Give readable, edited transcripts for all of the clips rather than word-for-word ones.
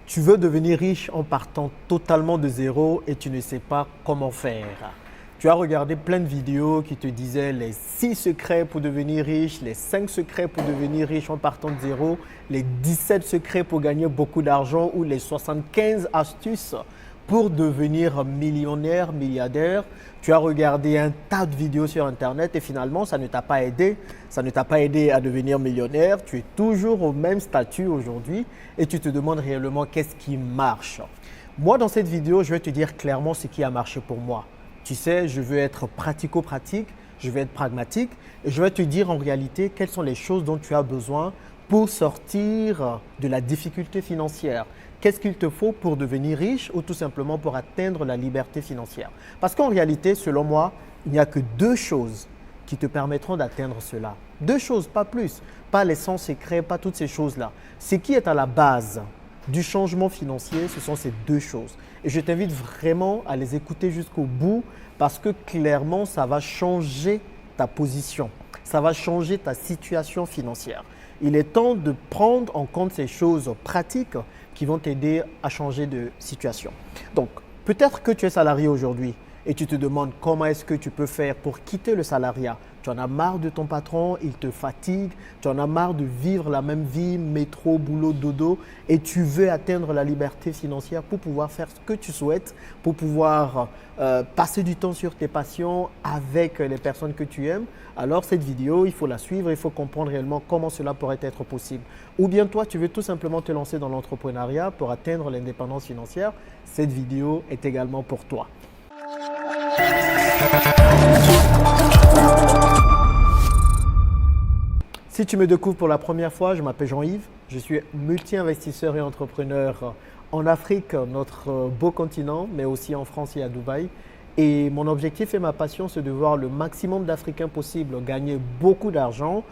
Tu veux devenir riche en partant totalement de zéro et tu ne sais pas comment faire. Tu as regardé plein de vidéos qui te disaient les 6 secrets pour devenir riche, les 5 secrets pour devenir riche en partant de zéro, les 17 secrets pour gagner beaucoup d'argent ou les 75 astuces pour devenir millionnaire, milliardaire. Tu as regardé un tas de vidéos sur Internet et finalement, ça ne t'a pas aidé. Ça ne t'a pas aidé à devenir millionnaire. Tu es toujours au même statut aujourd'hui et tu te demandes réellement qu'est-ce qui marche. Moi, dans cette vidéo, je vais te dire clairement ce qui a marché pour moi. Tu sais, je veux être pratico-pratique, je veux être pragmatique et je vais te dire en réalité quelles sont les choses dont tu as besoin pour sortir de la difficulté financière. Qu'est-ce qu'il te faut pour devenir riche ou tout simplement pour atteindre la liberté financière? Parce qu'en réalité, selon moi, il n'y a que deux choses qui te permettront d'atteindre cela. Deux choses, pas plus. Pas les 100 secrets, pas toutes ces choses-là. Ce qui est à la base du changement financier, ce sont ces deux choses. Et je t'invite vraiment à les écouter jusqu'au bout parce que clairement, ça va changer ta position. Ça va changer ta situation financière. Il est temps de prendre en compte ces choses pratiques qui vont t'aider à changer de situation. Donc, peut-être que tu es salarié aujourd'hui et tu te demandes comment est-ce que tu peux faire pour quitter le salariat. Tu en as marre de ton patron, il te fatigue, tu en as marre de vivre la même vie, métro, boulot, dodo, et tu veux atteindre la liberté financière pour pouvoir faire ce que tu souhaites, pour pouvoir passer du temps sur tes passions avec les personnes que tu aimes. Alors cette vidéo, il faut la suivre, il faut comprendre réellement comment cela pourrait être possible. Ou bien toi, tu veux tout simplement te lancer dans l'entrepreneuriat pour atteindre l'indépendance financière. Cette vidéo est également pour toi. Si tu me découvres pour la première fois, je m'appelle Jean-Yves, je suis multi-investisseur et entrepreneur en Afrique, notre beau continent, mais aussi en France et à Dubaï. Et mon objectif et ma passion, c'est de voir le maximum d'Africains possible gagner beaucoup d'argent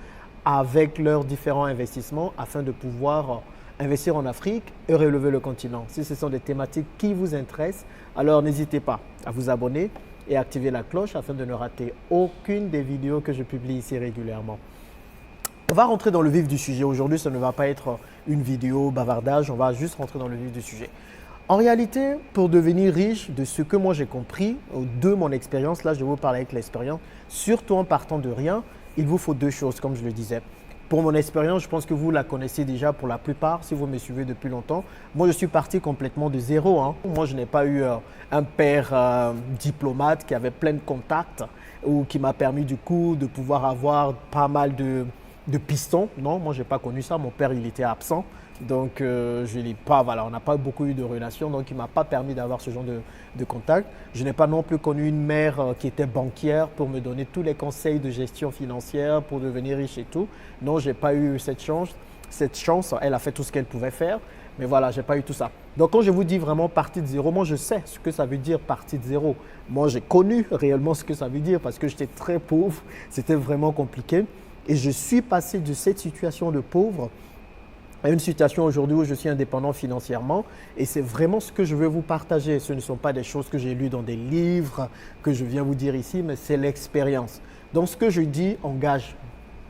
avec leurs différents investissements afin de pouvoir investir en Afrique et relever le continent. Si ce sont des thématiques qui vous intéressent, alors n'hésitez pas à vous abonner et activer la cloche afin de ne rater aucune des vidéos que je publie ici régulièrement. On va rentrer dans le vif du sujet. Aujourd'hui, ça ne va pas être une vidéo bavardage, on va juste rentrer dans le vif du sujet. En réalité, pour devenir riche, de ce que moi j'ai compris, de mon expérience, là je vais vous parler avec l'expérience, surtout en partant de rien, il vous faut deux choses, comme je le disais. Pour mon expérience, je pense que vous la connaissez déjà pour la plupart, si vous me suivez depuis longtemps. Moi, je suis parti complètement de zéro. Moi, je n'ai pas eu un père diplomate qui avait plein de contacts ou qui m'a permis du coup de pouvoir avoir pas mal de pistons. Non, moi, je n'ai pas connu ça. Mon père, il était absent. Donc, je n'ai pas, voilà, on n'a pas beaucoup eu de relations. Donc, il ne m'a pas permis d'avoir ce genre de contact. Je n'ai pas non plus connu une mère qui était banquière pour me donner tous les conseils de gestion financière pour devenir riche et tout. Non, je n'ai pas eu cette chance. Cette chance, elle a fait tout ce qu'elle pouvait faire. Mais voilà, je n'ai pas eu tout ça. Donc, quand je vous dis vraiment partie de zéro, moi, je sais ce que ça veut dire partie de zéro. Moi, j'ai connu réellement ce que ça veut dire parce que j'étais très pauvre. C'était vraiment compliqué. Et je suis passé de cette situation de pauvre à une situation aujourd'hui où je suis indépendant financièrement et c'est vraiment ce que je veux vous partager. Ce ne sont pas des choses que j'ai lues dans des livres, que je viens vous dire ici, mais c'est l'expérience. Donc ce que je dis engage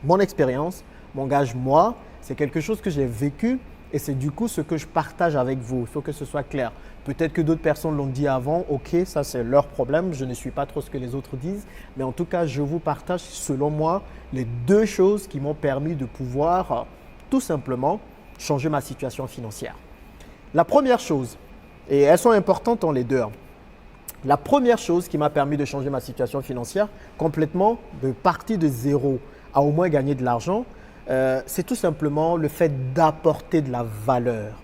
mon expérience, m'engage moi, c'est quelque chose que j'ai vécu et c'est du coup ce que je partage avec vous. Il faut que ce soit clair. Peut-être que d'autres personnes l'ont dit avant, ok, ça c'est leur problème, je ne suis pas trop ce que les autres disent, mais en tout cas, je vous partage selon moi les deux choses qui m'ont permis de pouvoir tout simplement changer ma situation financière. La première chose, et elles sont importantes dans les deux, la première chose qui m'a permis de changer ma situation financière complètement, de partir de zéro à au moins gagner de l'argent, c'est tout simplement le fait d'apporter de la valeur.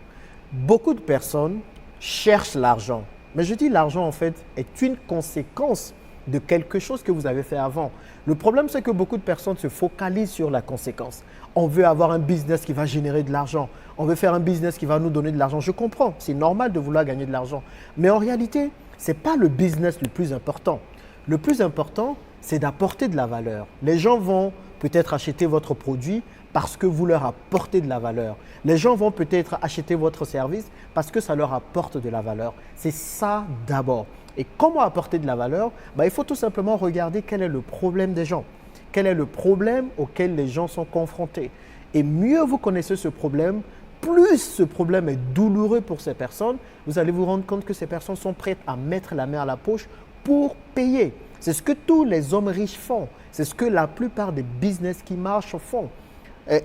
Beaucoup de personnes cherchent l'argent, mais je dis l'argent en fait est une conséquence de quelque chose que vous avez fait avant. Le problème, c'est que beaucoup de personnes se focalisent sur la conséquence. On veut avoir un business qui va générer de l'argent. On veut faire un business qui va nous donner de l'argent. Je comprends, c'est normal de vouloir gagner de l'argent. Mais en réalité, ce n'est pas le business le plus important. Le plus important, c'est d'apporter de la valeur. Les gens vont peut-être acheter votre produit parce que vous leur apportez de la valeur. Les gens vont peut-être acheter votre service parce que ça leur apporte de la valeur. C'est ça d'abord. Et comment apporter de la valeur? Il faut tout simplement regarder quel est le problème des gens. Quel est le problème auquel les gens sont confrontés. Et mieux vous connaissez ce problème, plus ce problème est douloureux pour ces personnes, vous allez vous rendre compte que ces personnes sont prêtes à mettre la main à la poche pour payer. C'est ce que tous les hommes riches font. C'est ce que la plupart des business qui marchent font.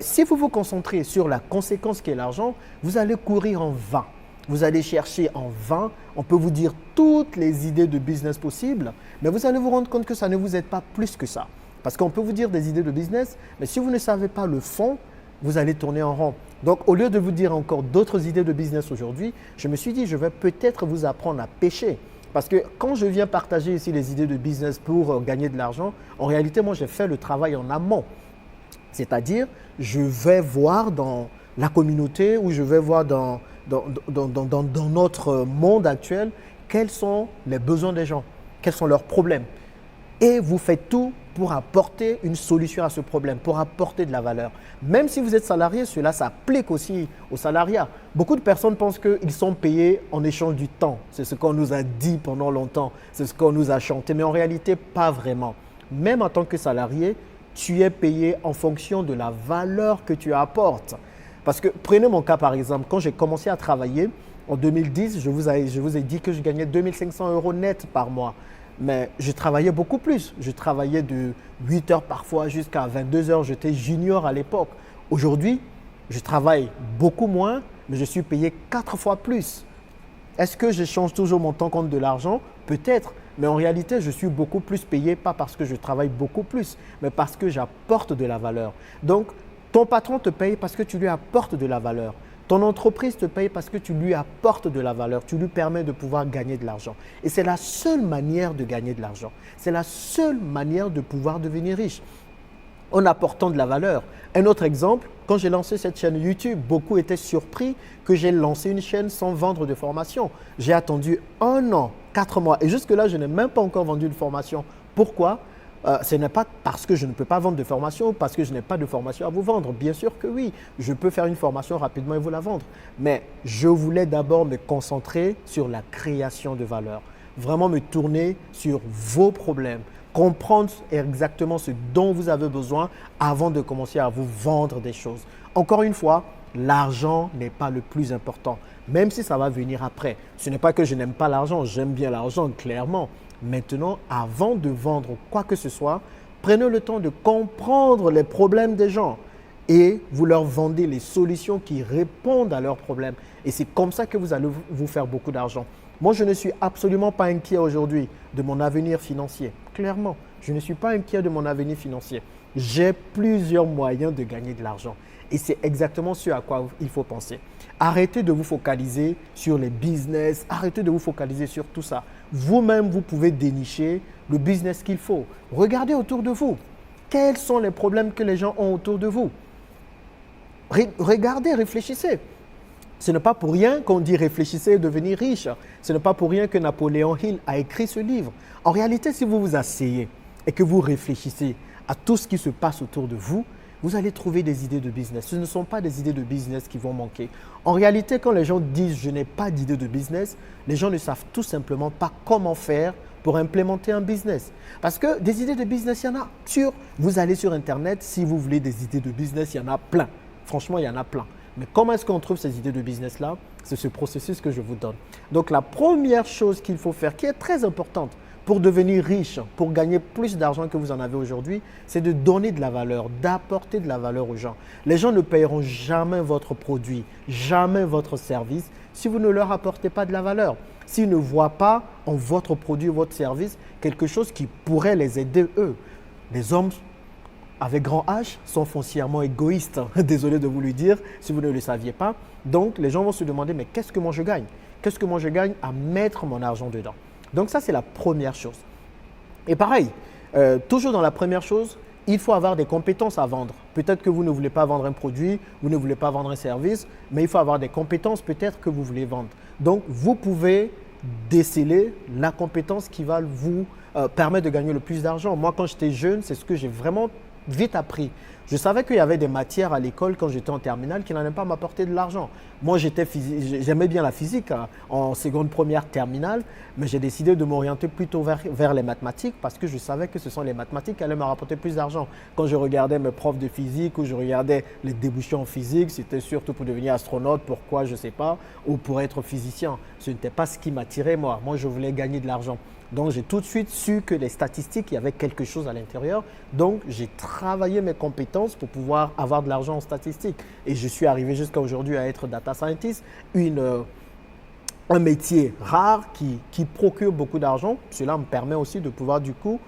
Si vous vous concentrez sur la conséquence qui est l'argent, vous allez courir en vain. Vous allez chercher en vain. On peut vous dire toutes les idées de business possibles, mais vous allez vous rendre compte que ça ne vous aide pas plus que ça. Parce qu'on peut vous dire des idées de business, mais si vous ne savez pas le fond, vous allez tourner en rond. Donc, au lieu de vous dire encore d'autres idées de business aujourd'hui, je me suis dit, je vais peut-être vous apprendre à pêcher. Parce que quand je viens partager ici les idées de business pour gagner de l'argent, en réalité, moi, j'ai fait le travail en amont. C'est-à-dire, je vais voir dans la communauté ou je vais voir dans notre monde actuel quels sont les besoins des gens, quels sont leurs problèmes. Et vous faites tout pour apporter une solution à ce problème, pour apporter de la valeur. Même si vous êtes salarié, cela s'applique aussi au salariat. Beaucoup de personnes pensent qu'ils sont payés en échange du temps. C'est ce qu'on nous a dit pendant longtemps, c'est ce qu'on nous a chanté, mais en réalité, pas vraiment. Même en tant que salarié, tu es payé en fonction de la valeur que tu apportes. Parce que prenez mon cas par exemple, quand j'ai commencé à travailler en 2010, je vous ai dit que je gagnais 2500 € net par mois. Mais je travaillais beaucoup plus. Je travaillais de 8 heures parfois jusqu'à 22 heures. J'étais junior à l'époque. Aujourd'hui, je travaille beaucoup moins, mais je suis payé 4 fois plus. Est-ce que je change toujours mon temps contre de l'argent? Peut-être. Mais en réalité, je suis beaucoup plus payé, pas parce que je travaille beaucoup plus, mais parce que j'apporte de la valeur. Donc, ton patron te paye parce que tu lui apportes de la valeur. Ton entreprise te paye parce que tu lui apportes de la valeur, tu lui permets de pouvoir gagner de l'argent. Et c'est la seule manière de gagner de l'argent. C'est la seule manière de pouvoir devenir riche, en apportant de la valeur. Un autre exemple, quand j'ai lancé cette chaîne YouTube, beaucoup étaient surpris que j'ai lancé une chaîne sans vendre de formation. J'ai attendu 1 an, 4 mois et jusque-là, je n'ai même pas encore vendu de formation. Pourquoi ? Ce n'est pas parce que je ne peux pas vendre de formation ou parce que je n'ai pas de formation à vous vendre. Bien sûr que oui, je peux faire une formation rapidement et vous la vendre. Mais je voulais d'abord me concentrer sur la création de valeur. Vraiment me tourner sur vos problèmes. Comprendre exactement ce dont vous avez besoin avant de commencer à vous vendre des choses. Encore une fois, l'argent n'est pas le plus important, même si ça va venir après. Ce n'est pas que je n'aime pas l'argent, j'aime bien l'argent, clairement. Maintenant, avant de vendre quoi que ce soit, prenez le temps de comprendre les problèmes des gens et vous leur vendez les solutions qui répondent à leurs problèmes. Et c'est comme ça que vous allez vous faire beaucoup d'argent. Moi, je ne suis absolument pas inquiet aujourd'hui de mon avenir financier. Clairement, je ne suis pas inquiet de mon avenir financier. J'ai plusieurs moyens de gagner de l'argent. Et c'est exactement ce à quoi il faut penser. Arrêtez de vous focaliser sur les business, arrêtez de vous focaliser sur tout ça. Vous-même, vous pouvez dénicher le business qu'il faut. Regardez autour de vous. Quels sont les problèmes que les gens ont autour de vous? Regardez, réfléchissez. Ce n'est pas pour rien qu'on dit réfléchissez et devenir riche. Ce n'est pas pour rien que Napoléon Hill a écrit ce livre. En réalité, si vous vous asseyez et que vous réfléchissez à tout ce qui se passe autour de vous, vous allez trouver des idées de business. Ce ne sont pas des idées de business qui vont manquer. En réalité, quand les gens disent « je n'ai pas d'idée de business », les gens ne savent tout simplement pas comment faire pour implémenter un business. Parce que des idées de business, il y en a. Vous allez sur Internet, si vous voulez des idées de business, il y en a plein. Franchement, il y en a plein. Mais comment est-ce qu'on trouve ces idées de business-là? C'est ce processus que je vous donne. Donc, la première chose qu'il faut faire, qui est très importante pour devenir riche, pour gagner plus d'argent que vous en avez aujourd'hui, c'est de donner de la valeur, d'apporter de la valeur aux gens. Les gens ne paieront jamais votre produit, jamais votre service si vous ne leur apportez pas de la valeur. S'ils ne voient pas en votre produit ou votre service quelque chose qui pourrait les aider eux. Les hommes avec grand H sont foncièrement égoïstes. Désolé de vous le dire si vous ne le saviez pas. Donc, les gens vont se demander, mais qu'est-ce que moi je gagne? Qu'est-ce que moi je gagne à mettre mon argent dedans? Donc, ça, c'est la première chose. Et pareil, toujours dans la première chose, il faut avoir des compétences à vendre. Peut-être que vous ne voulez pas vendre un produit, vous ne voulez pas vendre un service, mais il faut avoir des compétences peut-être que vous voulez vendre. Donc, vous pouvez déceler la compétence qui va vous permettre de gagner le plus d'argent. Moi, quand j'étais jeune, c'est ce que j'ai vraiment vite appris. Je savais qu'il y avait des matières à l'école quand j'étais en terminale qui n'allaient pas m'apporter de l'argent. Moi, j'aimais bien la physique en seconde, première, terminale, mais j'ai décidé de m'orienter plutôt vers les mathématiques parce que je savais que ce sont les mathématiques qui allaient me rapporter plus d'argent. Quand je regardais mes profs de physique ou je regardais les débouchés en physique, c'était surtout pour devenir astronaute, pourquoi, je ne sais pas, ou pour être physicien. Ce n'était pas ce qui m'attirait moi. Moi, je voulais gagner de l'argent. Donc, j'ai tout de suite su que les statistiques, il y avait quelque chose à l'intérieur. Donc, j'ai travaillé mes compétences pour pouvoir avoir de l'argent en statistiques. Et je suis arrivé jusqu'à aujourd'hui à être data scientist, un métier rare qui procure beaucoup d'argent. Cela me permet aussi de pouvoir, du coup,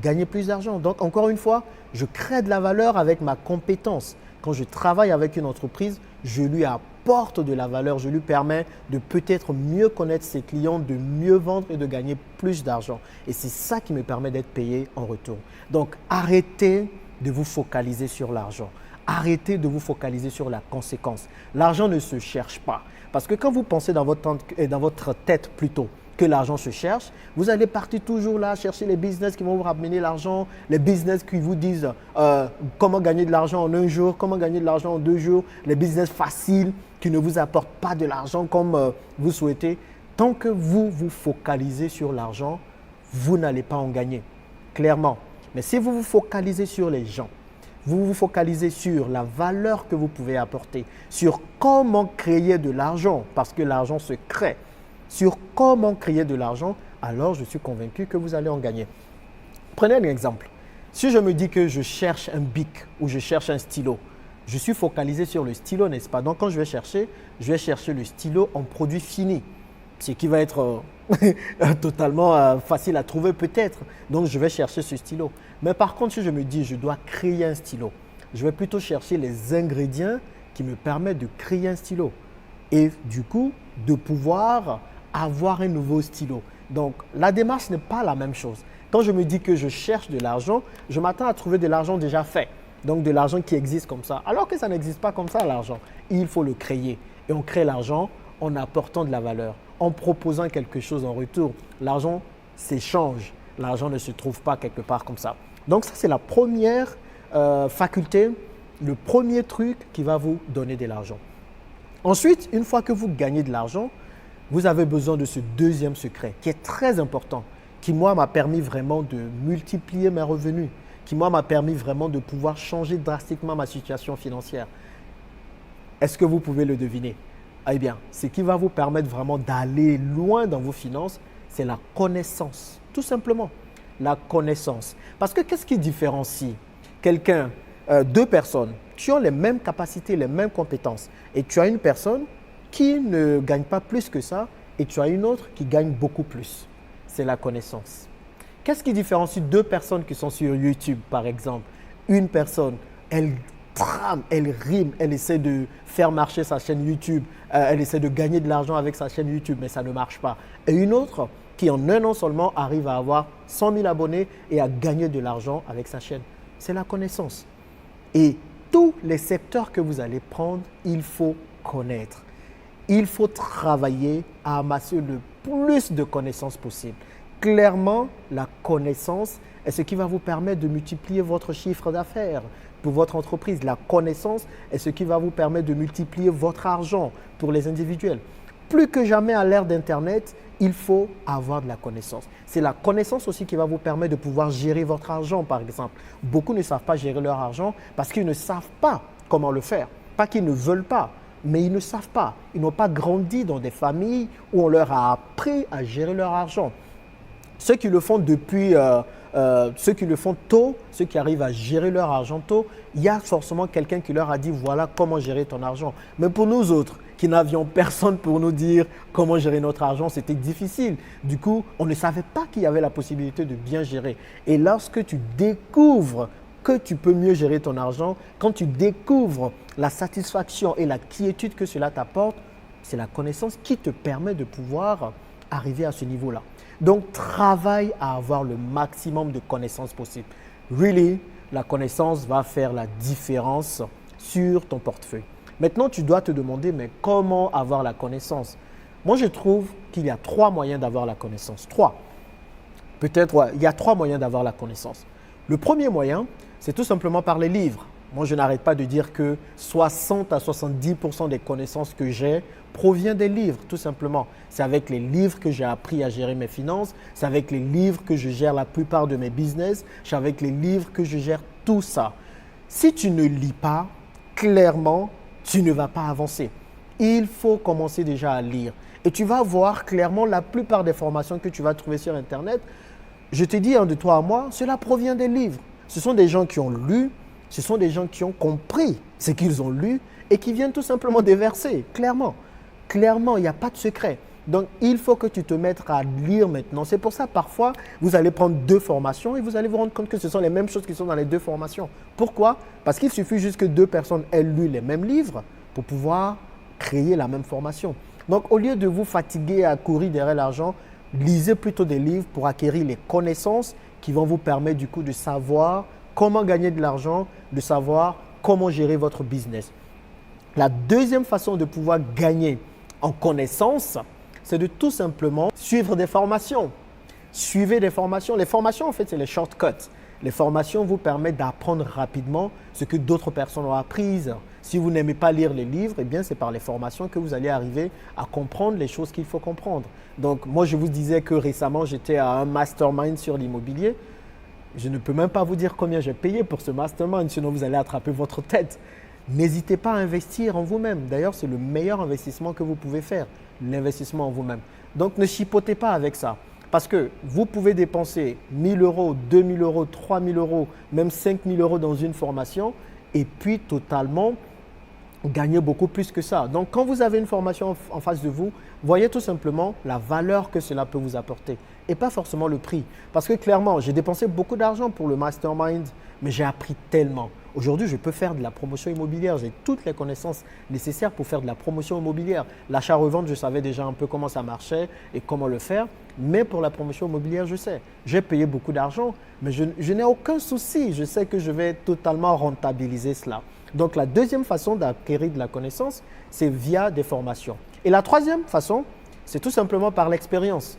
gagner plus d'argent. Donc, encore une fois, je crée de la valeur avec ma compétence. Quand je travaille avec une entreprise, je lui apporte de la valeur, je lui permets de peut-être mieux connaître ses clients, de mieux vendre et de gagner plus d'argent. Et c'est ça qui me permet d'être payé en retour. Donc, arrêtez de vous focaliser sur l'argent. Arrêtez de vous focaliser sur la conséquence. L'argent ne se cherche pas. Parce que quand vous pensez dans votre tête plutôt que l'argent se cherche, vous allez partir toujours là chercher les business qui vont vous ramener l'argent, les business qui vous disent comment gagner de l'argent en un jour, comment gagner de l'argent en 2 jours, les business faciles qui ne vous apportent pas de l'argent comme vous souhaitez. Tant que vous vous focalisez sur l'argent, vous n'allez pas en gagner, clairement. Mais si vous vous focalisez sur les gens, vous vous focalisez sur la valeur que vous pouvez apporter, sur comment créer de l'argent, parce que l'argent se crée, sur comment créer de l'argent, alors je suis convaincu que vous allez en gagner. Prenez un exemple. Si je me dis que je cherche un bic ou je cherche un stylo, je suis focalisé sur le stylo, n'est-ce pas? Donc, quand je vais chercher le stylo en produit fini, ce qui va être totalement facile à trouver peut-être. Donc, je vais chercher ce stylo. Mais par contre, si je me dis je dois créer un stylo, je vais plutôt chercher les ingrédients qui me permettent de créer un stylo et du coup, de pouvoir avoir un nouveau stylo. Donc, la démarche n'est pas la même chose. Quand je me dis que je cherche de l'argent, je m'attends à trouver de l'argent déjà fait. Donc, de l'argent qui existe comme ça. Alors que ça n'existe pas comme ça, l'argent. Il faut le créer. Et on crée l'argent en apportant de la valeur, en proposant quelque chose en retour. L'argent s'échange. L'argent ne se trouve pas quelque part comme ça. Donc, ça, c'est la première faculté, le premier truc qui va vous donner de l'argent. Ensuite, une fois que vous gagnez de l'argent, vous avez besoin de ce deuxième secret qui est très important, qui moi m'a permis vraiment de multiplier mes revenus, qui moi m'a permis vraiment de pouvoir changer drastiquement ma situation financière. Est-ce que vous pouvez le deviner? Eh bien, ce qui va vous permettre vraiment d'aller loin dans vos finances, c'est la connaissance, tout simplement. La connaissance. Parce que qu'est-ce qui différencie deux personnes qui ont les mêmes capacités, les mêmes compétences et tu as une personne qui ne gagne pas plus que ça et tu as une autre qui gagne beaucoup plus? C'est la connaissance. Qu'est-ce qui différencie deux personnes qui sont sur YouTube, par exemple? Une personne, elle trame, elle rime, elle essaie de faire marcher sa chaîne YouTube, elle essaie de gagner de l'argent avec sa chaîne YouTube, mais ça ne marche pas. Et une autre qui, en un an seulement, arrive à avoir 100 000 abonnés et à gagner de l'argent avec sa chaîne. C'est la connaissance. Et tous les secteurs que vous allez prendre, il faut connaître. Il faut travailler à amasser le plus de connaissances possible. Clairement, la connaissance est ce qui va vous permettre de multiplier votre chiffre d'affaires pour votre entreprise. La connaissance est ce qui va vous permettre de multiplier votre argent pour les individuels. Plus que jamais à l'ère d'Internet, il faut avoir de la connaissance. C'est la connaissance aussi qui va vous permettre de pouvoir gérer votre argent, par exemple. Beaucoup ne savent pas gérer leur argent parce qu'ils ne savent pas comment le faire. Pas qu'ils ne veulent pas, mais ils ne savent pas. Ils n'ont pas grandi dans des familles où on leur a appris à gérer leur argent. Ceux qui le font ceux qui le font tôt, ceux qui arrivent à gérer leur argent tôt, il y a forcément quelqu'un qui leur a dit voilà comment gérer ton argent. Mais pour nous autres, qui n'avions personne pour nous dire comment gérer notre argent, c'était difficile. Du coup, on ne savait pas qu'il y avait la possibilité de bien gérer. Et lorsque tu découvres que tu peux mieux gérer ton argent, quand tu découvres la satisfaction et la quiétude que cela t'apporte, c'est la connaissance qui te permet de pouvoir arriver à ce niveau-là. Donc, travaille à avoir le maximum de connaissances possible. Really, la connaissance va faire la différence sur ton portefeuille. Maintenant, tu dois te demander, mais comment avoir la connaissance? Moi, je trouve qu'il y a 3 moyens d'avoir la connaissance. 3. Peut-être, ouais, il y a 3 moyens d'avoir la connaissance. Le premier moyen, c'est tout simplement par les livres. Moi, je n'arrête pas de dire que 60 à 70% des connaissances que j'ai proviennent des livres, tout simplement. C'est avec les livres que j'ai appris à gérer mes finances, c'est avec les livres que je gère la plupart de mes business, c'est avec les livres que je gère tout ça. Si tu ne lis pas, clairement, tu ne vas pas avancer. Il faut commencer déjà à lire. Et tu vas voir clairement la plupart des formations que tu vas trouver sur Internet. Je te dis, de toi à moi, cela provient des livres. Ce sont des gens qui ont lu, ce sont des gens qui ont compris ce qu'ils ont lu et qui viennent tout simplement déverser, clairement. Clairement, il n'y a pas de secret. Donc, il faut que tu te mettes à lire maintenant. C'est pour ça, parfois, vous allez prendre 2 formations et vous allez vous rendre compte que ce sont les mêmes choses qui sont dans les 2 formations. Pourquoi? Parce qu'il suffit juste que 2 personnes aient lu les mêmes livres pour pouvoir créer la même formation. Donc, au lieu de vous fatiguer à courir derrière l'argent, lisez plutôt des livres pour acquérir les connaissances qui vont vous permettre du coup de savoir comment gagner de l'argent, de savoir comment gérer votre business. La deuxième façon de pouvoir gagner en connaissance, c'est de tout simplement suivre des formations. Suivez des formations. Les formations, en fait, c'est les shortcuts. Les formations vous permettent d'apprendre rapidement ce que d'autres personnes ont appris. Si vous n'aimez pas lire les livres, eh bien, c'est par les formations que vous allez arriver à comprendre les choses qu'il faut comprendre. Donc, moi, je vous disais que récemment, j'étais à un mastermind sur l'immobilier. Je ne peux même pas vous dire combien j'ai payé pour ce mastermind, sinon vous allez attraper votre tête. N'hésitez pas à investir en vous-même. D'ailleurs, c'est le meilleur investissement que vous pouvez faire, l'investissement en vous-même. Donc, ne chipotez pas avec ça. Parce que vous pouvez dépenser 1 000 euros, 2 000 euros, 3 000 euros, même 5 000 euros dans une formation et puis totalement gagner beaucoup plus que ça. Donc, quand vous avez une formation en face de vous, voyez tout simplement la valeur que cela peut vous apporter et pas forcément le prix. Parce que clairement, j'ai dépensé beaucoup d'argent pour le mastermind, mais j'ai appris tellement. Aujourd'hui, je peux faire de la promotion immobilière. J'ai toutes les connaissances nécessaires pour faire de la promotion immobilière. L'achat-revente, je savais déjà un peu comment ça marchait et comment le faire. Mais pour la promotion immobilière, je sais. J'ai payé beaucoup d'argent, mais je n'ai aucun souci. Je sais que je vais totalement rentabiliser cela. Donc, la deuxième façon d'acquérir de la connaissance, c'est via des formations. Et la troisième façon, c'est tout simplement par l'expérience.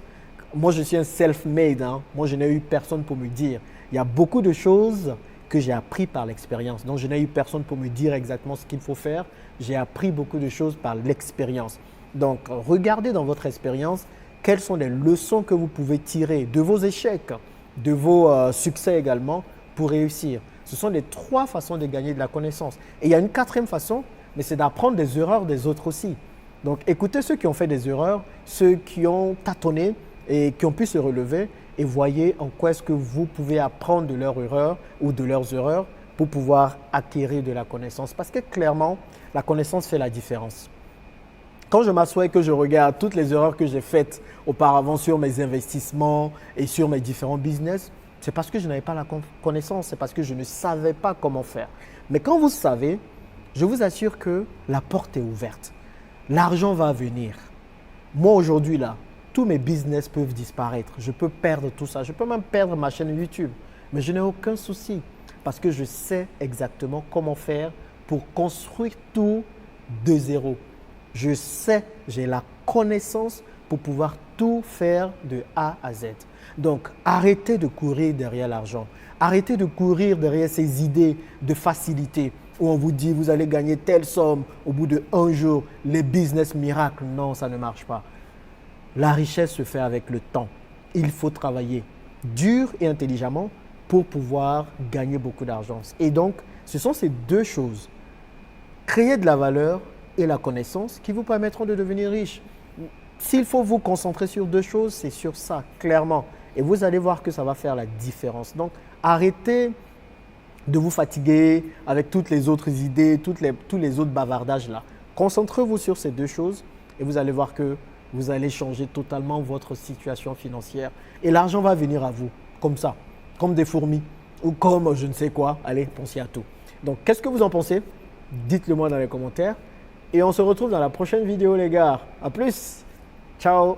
Moi, je suis un self-made. Moi, je n'ai eu personne pour me dire. Il y a beaucoup de choses que j'ai appris par l'expérience. Donc, je n'ai eu personne pour me dire exactement ce qu'il faut faire. J'ai appris beaucoup de choses par l'expérience. Donc, regardez dans votre expérience quelles sont les leçons que vous pouvez tirer de vos échecs, de vos succès également pour réussir. Ce sont les 3 façons de gagner de la connaissance. Et il y a une 4e façon, mais c'est d'apprendre des erreurs des autres aussi. Donc, écoutez ceux qui ont fait des erreurs, ceux qui ont tâtonné et qui ont pu se relever et voyez en quoi est-ce que vous pouvez apprendre de leurs erreurs ou de leurs erreurs pour pouvoir acquérir de la connaissance. Parce que clairement, la connaissance fait la différence. Quand je m'assois et que je regarde toutes les erreurs que j'ai faites auparavant sur mes investissements et sur mes différents business, c'est parce que je n'avais pas la connaissance, c'est parce que je ne savais pas comment faire. Mais quand vous savez, je vous assure que la porte est ouverte. L'argent va venir. Moi aujourd'hui là, tous mes business peuvent disparaître. Je peux perdre tout ça. Je peux même perdre ma chaîne YouTube. Mais je n'ai aucun souci parce que je sais exactement comment faire pour construire tout de zéro. Je sais, j'ai la connaissance pour pouvoir tout faire de A à Z. Donc, arrêtez de courir derrière l'argent. Arrêtez de courir derrière ces idées de facilité où on vous dit vous allez gagner telle somme au bout de 1 jour, les business miracles. Non, ça ne marche pas. La richesse se fait avec le temps. Il faut travailler dur et intelligemment pour pouvoir gagner beaucoup d'argent. Et donc, ce sont ces 2 choses, créer de la valeur et la connaissance qui vous permettront de devenir riche. S'il faut vous concentrer sur 2 choses, c'est sur ça, clairement. Et vous allez voir que ça va faire la différence. Donc, arrêtez de vous fatiguer avec toutes les autres idées, tous les autres bavardages là. Concentrez-vous sur ces 2 choses et vous allez voir que vous allez changer totalement votre situation financière. Et l'argent va venir à vous, comme ça, comme des fourmis ou comme je ne sais quoi. Allez, pensez à tout. Donc, qu'est-ce que vous en pensez? Dites-le moi dans les commentaires. Et on se retrouve dans la prochaine vidéo, les gars. À plus. Ciao.